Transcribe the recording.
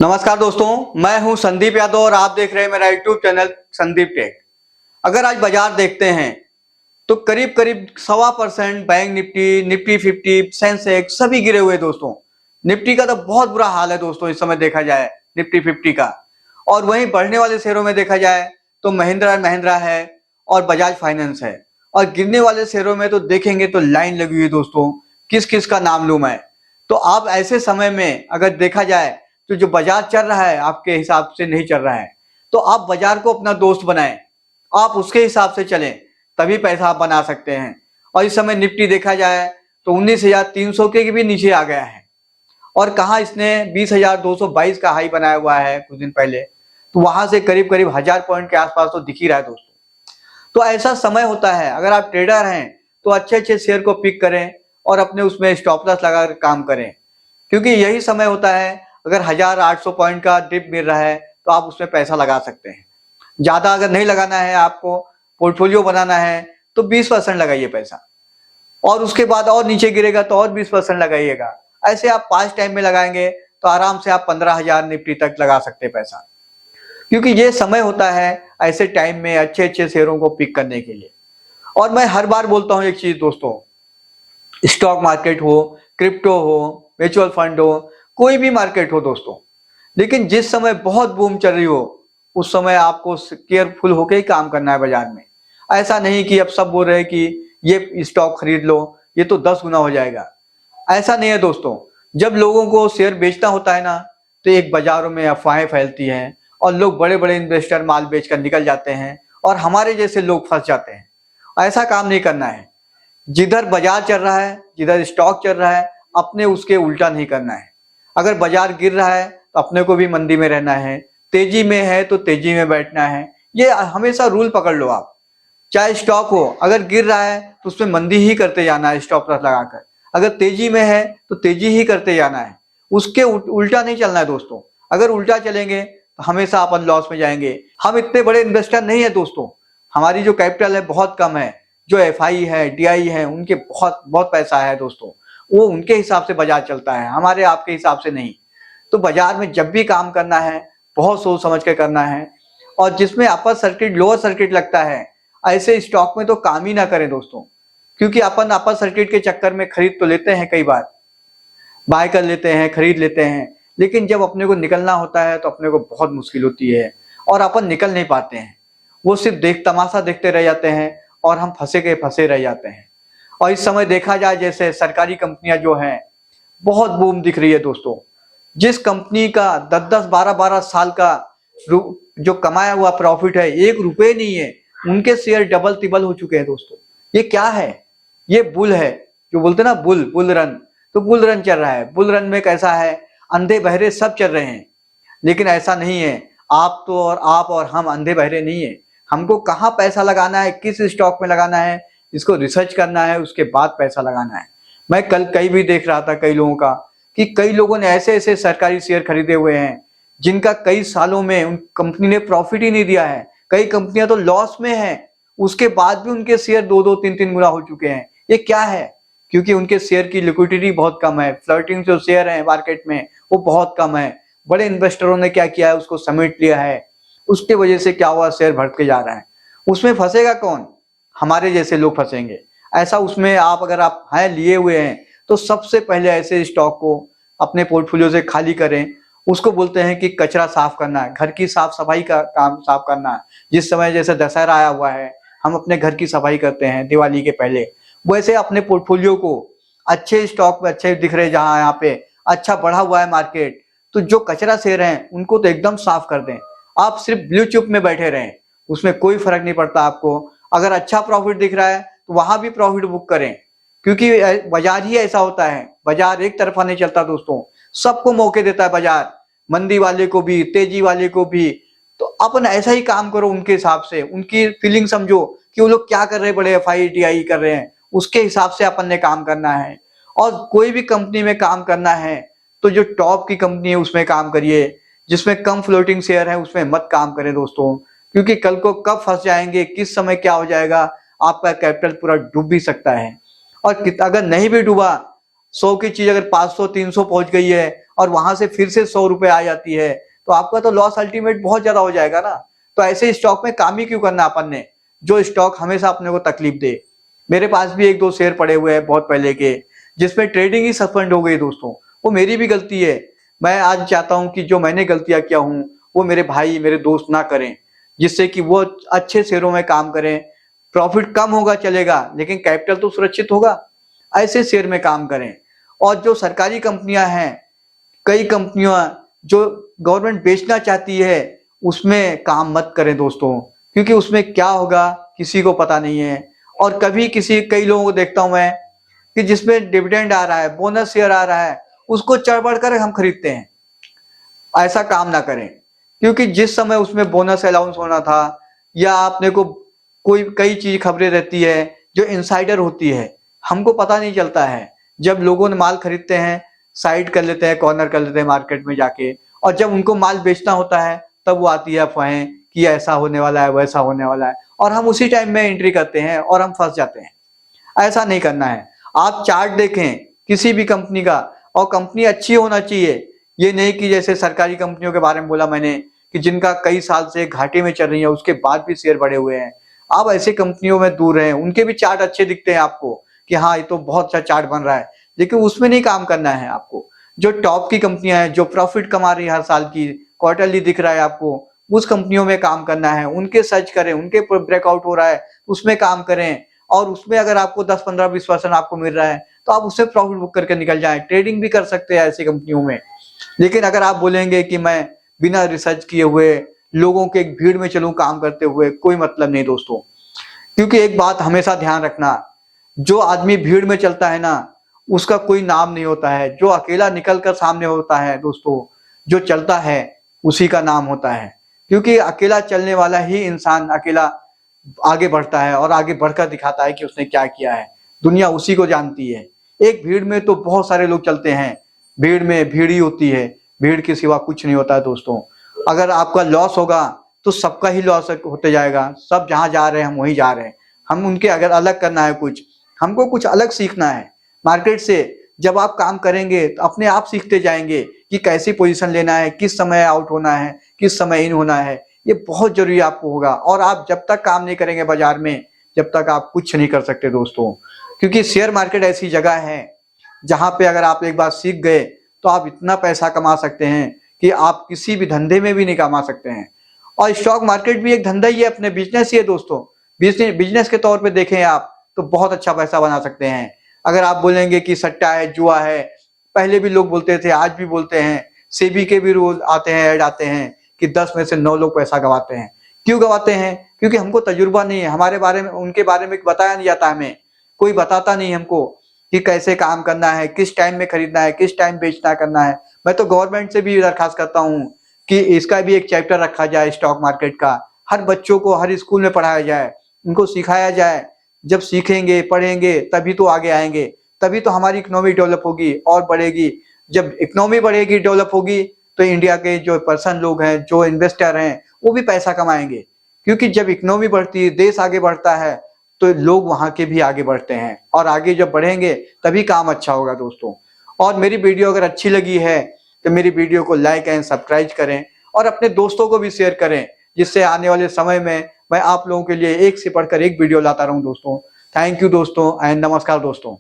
नमस्कार दोस्तों, मैं हूं संदीप यादव और आप देख रहे हैं मेरा यूट्यूब चैनल संदीप टेक। अगर आज बाजार देखते हैं तो करीब करीब 1.25% बैंक निफ्टी, निफ्टी 50, सेंसेक्स सभी गिरे हुए दोस्तों। निफ्टी का तो बहुत बुरा हाल है दोस्तों इस समय देखा जाए, निफ्टी 50 का। और वहीं बढ़ने वाले शेयरों में देखा जाए तो महिंद्रा एंड महिंद्रा है और बजाज फाइनेंस है। और गिरने वाले शेयरों में तो देखेंगे तो लाइन लगी हुई है दोस्तों, किस किस का नाम लूं मैं। तो आप ऐसे समय में अगर देखा जाए तो जो बाजार चल रहा है आपके हिसाब से नहीं चल रहा है, तो आप बाजार को अपना दोस्त बनाएं, आप उसके हिसाब से चलें, तभी पैसा आप बना सकते हैं। और इस समय निफ्टी देखा जाए तो 19,300 के भी नीचे आ गया है। और कहा इसने 20,222 का हाई बनाया हुआ है कुछ दिन पहले, तो वहां से करीब करीब 1000 पॉइंट के आसपास तो दिख ही रहा है दोस्तों। तो ऐसा समय होता है, अगर आप ट्रेडर हैं तो अच्छे अच्छे शेयर को पिक करें और अपने उसमें स्टॉप लॉस लगाकर काम करें, क्योंकि यही समय होता है। अगर 1800 पॉइंट का डिप मिल रहा है तो आप उसमें पैसा लगा सकते हैं। ज्यादा अगर नहीं लगाना है, आपको पोर्टफोलियो बनाना है तो 20% लगाइए पैसा, और उसके बाद और नीचे गिरेगा तो और 20% लगाइएगा। ऐसे आप 5 टाइम में लगाएंगे तो आराम से आप 15,000 निफ्टी तक लगा सकते हैं पैसा, क्योंकि ये समय होता है ऐसे टाइम में अच्छे अच्छे शेयरों को पिक करने के लिए। और मैं हर बार बोलता हूँ एक चीज दोस्तों, स्टॉक मार्केट हो, क्रिप्टो हो, म्यूचुअल फंड हो, कोई भी मार्केट हो दोस्तों, लेकिन जिस समय बहुत बूम चल रही हो उस समय आपको केयरफुल होकर ही काम करना है बाजार में। ऐसा नहीं कि अब सब बोल रहे हैं कि ये स्टॉक खरीद लो, ये तो 10 गुना हो जाएगा। ऐसा नहीं है दोस्तों। जब लोगों को शेयर बेचना होता है ना, तो एक बाजारों में अफवाहें फैलती हैं और लोग बड़े बड़े इन्वेस्टर माल बेचकर निकल जाते हैं और हमारे जैसे लोग फंस जाते हैं। ऐसा काम नहीं करना है। जिधर बाजार चल रहा है, जिधर स्टॉक चल रहा है, अपने उसके उल्टा नहीं करना है। अगर बाजार गिर रहा है तो अपने को भी मंदी में रहना है, तेजी में है तो तेजी में बैठना है। ये हमेशा रूल पकड़ लो आप। चाहे स्टॉक हो, अगर गिर रहा है तो उसमें मंदी ही करते जाना है स्टॉप लॉस लगाकर। अगर तेजी में है तो तेजी ही करते जाना है, उसके उल्टा नहीं चलना है दोस्तों। अगर उल्टा चलेंगे तो हमेशा अपन लॉस में जाएंगे। हम इतने बड़े इन्वेस्टर नहीं है दोस्तों, हमारी जो कैपिटल है बहुत कम है। जो एफआई है, डीआई है, उनके बहुत बहुत पैसा है दोस्तों, वो उनके हिसाब से बाजार चलता है, हमारे आपके हिसाब से नहीं। तो बाजार में जब भी काम करना है बहुत सोच समझ के करना है। और जिसमें अपर सर्किट लोअर सर्किट लगता है ऐसे स्टॉक में तो काम ही ना करें दोस्तों, क्योंकि अपन अपर सर्किट के चक्कर में खरीद तो लेते हैं, कई बार बाय कर लेते हैं, खरीद लेते हैं, लेकिन जब अपने को निकलना होता है तो अपने को बहुत मुश्किल होती है और अपन निकल नहीं पाते हैं। वो सिर्फ तमाशा देखते रह जाते हैं और हम फंसे के फंसे रह जाते हैं। और इस समय देखा जाए जैसे सरकारी कंपनियां जो हैं बहुत बूम दिख रही है दोस्तों। जिस कंपनी का 10-10, 12-12 साल का जो कमाया हुआ प्रॉफिट है 1 रुपए नहीं है, उनके शेयर डबल तिबल हो चुके हैं दोस्तों। ये क्या है? ये बुल है, जो बोलते ना बुल रन। तो बुल रन चल रहा है। बुल रन में कैसा है, अंधे बहरे सब चल रहे हैं, लेकिन ऐसा नहीं है। आप और हम अंधे बहरे नहीं है। हमको कहाँ पैसा लगाना है, किस स्टॉक में लगाना है, इसको रिसर्च करना है, उसके बाद पैसा लगाना है। मैं कल कई भी देख रहा था कई लोगों का कि कई लोगों ने ऐसे ऐसे सरकारी शेयर खरीदे हुए हैं जिनका कई सालों में उन कंपनी ने प्रॉफिट ही नहीं दिया है। कई कंपनियां तो लॉस में है, उसके बाद भी उनके शेयर 2-2, 3-3 गुना हो चुके हैं। ये क्या है? क्योंकि उनके शेयर की लिक्विडिटी बहुत कम है, फ्लोटिंग जो शेयर है मार्केट में वो बहुत कम है। बड़े इन्वेस्टरों ने क्या किया है, उसको समेट लिया है। उसके वजह से क्या हुआ, शेयर बढ़ते जा रहा है। उसमें फंसेगा कौन? हमारे जैसे लोग फंसेंगे। ऐसा उसमें आप अगर आप हैं लिए हुए हैं तो सबसे पहले ऐसे स्टॉक को अपने पोर्टफोलियो से खाली करें। उसको बोलते हैं कि कचरा साफ करना है, घर की साफ सफाई का काम साफ करना है। जिस समय जैसे दशहरा आया हुआ है, हम अपने घर की सफाई करते हैं दिवाली के पहले, वैसे अपने पोर्टफोलियो को अच्छे स्टॉक में अच्छे दिख रहे जहां यहाँ पे अच्छा बढ़ा हुआ है मार्केट, तो जो कचरा शेयर हैं उनको तो एकदम साफ कर दें। आप सिर्फ ब्लू चिप में बैठे रहें, उसमें कोई फर्क नहीं पड़ता आपको। अगर अच्छा प्रॉफिट दिख रहा है तो वहां भी प्रॉफिट बुक करें, क्योंकि बाजार ही ऐसा होता है। बाजार एक तरफा नहीं चलता दोस्तों, सबको मौके देता है बाजार, मंदी वाले को भी, तेजी वाले को भी। तो अपन ऐसा ही काम करो उनके हिसाब से, उनकी फीलिंग समझो कि वो लोग क्या कर रहे हैं, बड़े एफआईडीआई कर रहे हैं, उसके हिसाब से अपन ने काम करना है। और कोई भी कंपनी में काम करना है तो जो टॉप की कंपनी है उसमें काम करिए, जिसमें कम फ्लोटिंग शेयर है उसमें मत काम करें दोस्तों, क्योंकि कल को कब फंस जाएंगे, किस समय क्या हो जाएगा, आपका कैपिटल पूरा डूब भी सकता है। और अगर नहीं भी डूबा, 100 की चीज अगर 500-300 पहुंच गई है और वहां से फिर से 100 रुपए आ जाती है, तो आपका तो लॉस अल्टीमेट बहुत ज्यादा हो जाएगा ना। तो ऐसे स्टॉक में काम ही क्यों करना अपन ने, जो स्टॉक हमेशा अपने को तकलीफ दे। मेरे पास भी एक दो शेयर पड़े हुए हैं बहुत पहले के, जिसमें ट्रेडिंग ही सस्पेंड हो गई दोस्तों। वो मेरी भी गलती है। मैं आज चाहता हूं कि जो मैंने गलतियां किया हूं वो मेरे भाई मेरे दोस्त ना करें, जिससे कि वो अच्छे शेयरों में काम करें। प्रॉफिट कम होगा चलेगा, लेकिन कैपिटल तो सुरक्षित होगा। ऐसे शेयर में काम करें। और जो सरकारी कंपनियां हैं, कई कंपनियां जो गवर्नमेंट बेचना चाहती है, उसमें काम मत करें दोस्तों, क्योंकि उसमें क्या होगा किसी को पता नहीं है। और कभी कई लोगों को देखता हूं मैं कि जिसमें डिविडेंड आ रहा है, बोनस शेयर आ रहा है, उसको चढ़ बढ़ कर हम खरीदते हैं। ऐसा काम ना करें, क्योंकि जिस समय उसमें बोनस अलाउंस होना था, या आपने को कोई कई चीज खबरें रहती है जो इनसाइडर होती है, हमको पता नहीं चलता है। जब लोगों ने माल खरीदते हैं, साइड कर लेते हैं, कॉर्नर कर लेते हैं मार्केट में जाके, और जब उनको माल बेचना होता है तब वो आती है अफवाहें कि ऐसा होने वाला है, वैसा होने वाला है, और हम उसी टाइम में एंट्री करते हैं और हम फंस जाते हैं। ऐसा नहीं करना है। आप चार्ट देखें किसी भी कंपनी का, और कंपनी अच्छी होना चाहिए। ये नहीं कि जैसे सरकारी कंपनियों के बारे में बोला मैंने कि जिनका कई साल से घाटे में चल रही है, उसके बाद भी शेयर बढ़े हुए हैं। आप ऐसे कंपनियों में दूर रहें। उनके भी चार्ट अच्छे दिखते हैं आपको कि हाँ ये तो बहुत अच्छा चार्ट बन रहा है, लेकिन उसमें नहीं काम करना है आपको। जो टॉप की कंपनियां हैं, जो प्रॉफिट कमा रही है हर साल की, क्वार्टरली दिख रहा है आपको, उस कंपनियों में काम करना है। उनके सर्च करें, उनके ब्रेकआउट हो रहा है उसमें काम करें, और उसमें अगर आपको 10 15 20% आपको मिल रहा है तो आप उससे प्रॉफिट बुक करके निकल जाएं। ट्रेडिंग भी कर सकते हैं ऐसी कंपनियों में। लेकिन अगर आप बोलेंगे कि मैं बिना रिसर्च किए हुए लोगों के एक भीड़ में चलूं काम करते हुए, कोई मतलब नहीं दोस्तों। क्योंकि एक बात हमेशा ध्यान रखना, जो आदमी भीड़ में चलता है ना, उसका कोई नाम नहीं होता है। जो अकेला निकल कर सामने होता है दोस्तों, जो चलता है, उसी का नाम होता है। क्योंकि अकेला चलने वाला ही इंसान अकेला आगे बढ़ता है और आगे बढ़कर दिखाता है कि उसने क्या किया है। दुनिया उसी को जानती है। एक भीड़ में तो बहुत सारे लोग चलते हैं, भीड़ में भीड़ ही होती है, भीड़ के सिवा कुछ नहीं होता है दोस्तों। अगर आपका लॉस होगा तो सबका ही लॉस होते जाएगा। सब जहां जा रहे हैं हम वहीं जा रहे हैं। हम उनके अगर अलग करना है कुछ, हमको कुछ अलग सीखना है मार्केट से। जब आप काम करेंगे तो अपने आप सीखते जाएंगे कि कैसी पोजीशन लेना है, किस समय आउट होना है, किस समय इन होना है। ये बहुत जरूरी आपको होगा। और आप जब तक काम नहीं करेंगे बाजार में, जब तक आप कुछ नहीं कर सकते दोस्तों। क्योंकि शेयर मार्केट ऐसी जगह है जहां पे अगर आप एक बार सीख गए तो आप इतना पैसा कमा सकते हैं कि आप किसी भी धंधे में भी नहीं कमा सकते हैं। और स्टॉक मार्केट भी एक धंधा ही है, अपने बिजनेस ही है दोस्तों। बिजनेस के तौर पे देखें आप तो बहुत अच्छा पैसा बना सकते हैं। अगर आप बोलेंगे कि सट्टा है, जुआ है, पहले भी लोग बोलते थे, आज भी बोलते हैं। सेबी के भी रोज आते हैं, ऐड आते हैं कि 10 में से 9 लोग पैसा गंवाते हैं। क्यों गंवाते हैं? क्योंकि हमको तजुर्बा नहीं है, हमारे बारे में उनके बारे में बताया नहीं जाता। हमें कोई बताता नहीं हमको कि कैसे काम करना है, किस टाइम में खरीदना है, किस टाइम बेचना करना है। मैं तो गवर्नमेंट से भी दरखास्त करता हूँ कि इसका भी एक चैप्टर रखा जाए स्टॉक मार्केट का। हर बच्चों को हर स्कूल में पढ़ाया जाए, उनको सिखाया जाए। जब सीखेंगे पढ़ेंगे तभी तो आगे आएंगे, तभी तो हमारी इकोनॉमी डेवलप होगी और बढ़ेगी। जब इकोनॉमी बढ़ेगी, डेवलप होगी, तो इंडिया के जो पर्सन लोग हैं, जो इन्वेस्टर हैं, वो भी पैसा कमाएंगे। क्योंकि जब इकोनॉमी बढ़ती है, देश आगे बढ़ता है, तो लोग वहां के भी आगे बढ़ते हैं, और आगे जब बढ़ेंगे तभी काम अच्छा होगा दोस्तों। और मेरी वीडियो अगर अच्छी लगी है तो मेरी वीडियो को लाइक एंड सब्सक्राइब करें, और अपने दोस्तों को भी शेयर करें, जिससे आने वाले समय में मैं आप लोगों के लिए एक से बढ़कर एक वीडियो लाता रहूं दोस्तों। थैंक यू दोस्तों एंड नमस्कार दोस्तों।